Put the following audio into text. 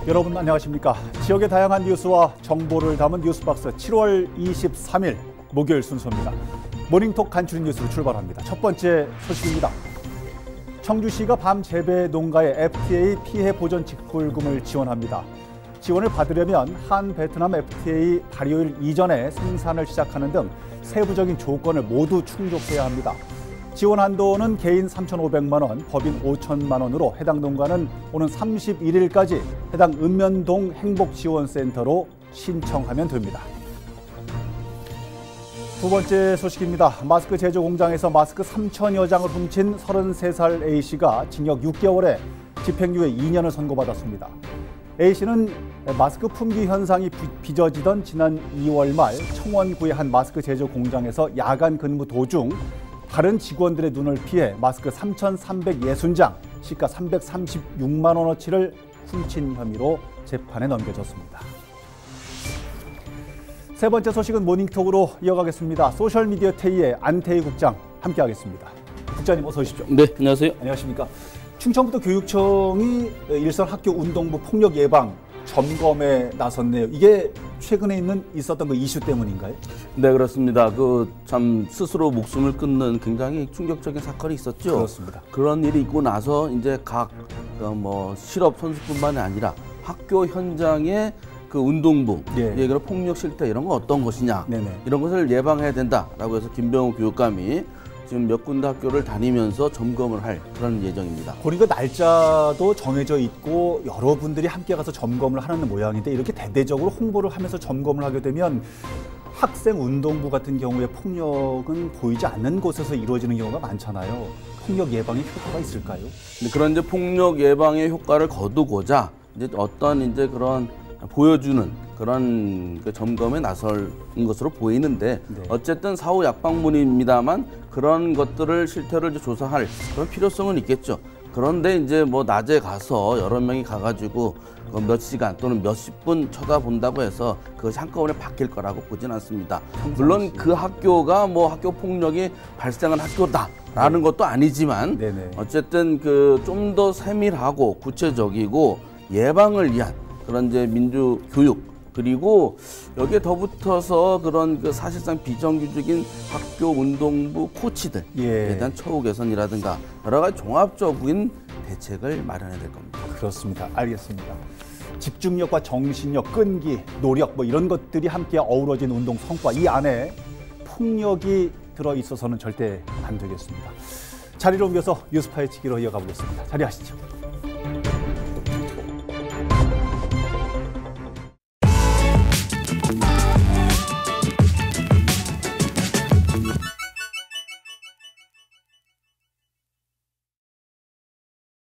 여러분 안녕하십니까? 지역의 다양한 뉴스와 정보를 담은 뉴스박스 7월 23일 목요일 순서입니다. 모닝톡 간추린 뉴스로 출발합니다. 첫 번째 소식입니다. 청주시가 밤 재배 농가의 FTA 피해 보전 직불금을 지원합니다. 지원을 받으려면 한 베트남 FTA 발효일 이전에 생산을 시작하는 등 세부적인 조건을 모두 충족해야 합니다. 지원 한도는 개인 3,500만 원, 법인 5천만 원으로 해당 농가는 오는 31일까지 해당 읍면동 행복지원센터로 신청하면 됩니다. 두 번째 소식입니다. 마스크 제조 공장에서 마스크 3천여 장을 훔친 33살 A씨가 징역 6개월에 집행유예 2년을 선고받았습니다. A씨는 마스크 품귀 현상이 빚어지던 지난 2월 말 청원구의 한 마스크 제조 공장에서 야간 근무 도중 다른 직원들의 눈을 피해 마스크 3,360장, 시가 336만 원어치를 훔친 혐의로 재판에 넘겨졌습니다. 세 번째 소식은 모닝톡으로 이어가겠습니다. 소셜미디어 태희의 안태희 국장 함께하겠습니다. 국장님 어서 오십시오. 네, 안녕하세요. 안녕하십니까. 충청부도 교육청이 일선 학교 운동부 폭력 예방 점검에 나섰네요. 이게 최근에 있었던 그 이슈 때문인가요? 네, 그렇습니다. 참 스스로 목숨을 끊는 굉장히 충격적인 사건이 있었죠. 그렇습니다. 그런 일이 있고 나서 이제 각 실업 선수뿐만이 아니라 학교 현장의 그 운동부, 얘기로 폭력 실태 이런 건 어떤 것이냐, 이런 것을 예방해야 된다라고 해서 김병우 교육감이 지금 몇 군데 학교를 다니면서 점검을 할 그런 예정입니다. 그러니까 날짜도 정해져 있고 여러분들이 함께 가서 점검을 하는 모양인데 이렇게 대대적으로 홍보를 하면서 점검을 하게 되면 학생 운동부 같은 경우에 폭력은 보이지 않는 곳에서 이루어지는 경우가 많잖아요. 폭력 예방에 효과가 있을까요? 그런 이제 폭력 예방의 효과를 거두고자 이제 어떤 그런 보여주는 그런 점검에 나설 것으로 보이는데 어쨌든 사후 약방문입니다만 그런 것들을 실태를 이제 조사할 그런 필요성은 있겠죠. 그런데 이제 낮에 가서 여러 명이 가가지고 몇 시간 또는 몇십 분 쳐다본다고 해서 그것이 한꺼번에 바뀔 거라고 보진 않습니다. 물론 그 학교가 학교 폭력이 발생한 학교다라는 것도 아니지만 어쨌든 좀 더 세밀하고 구체적이고 예방을 위한 그런 이제 민주 교육 그리고 여기에 덧붙어서 그런 사실상 비정규직인 학교 운동부 코치들에 대한 처우 개선이라든가 여러 가지 종합적인 대책을 마련해야 될 겁니다. 그렇습니다. 알겠습니다. 집중력과 정신력, 끈기, 노력 이런 것들이 함께 어우러진 운동 성과 이 안에 폭력이 들어 있어서는 절대 안 되겠습니다. 자리를 옮겨서 뉴스 파헤치기로 이어가 보겠습니다. 자리하시죠.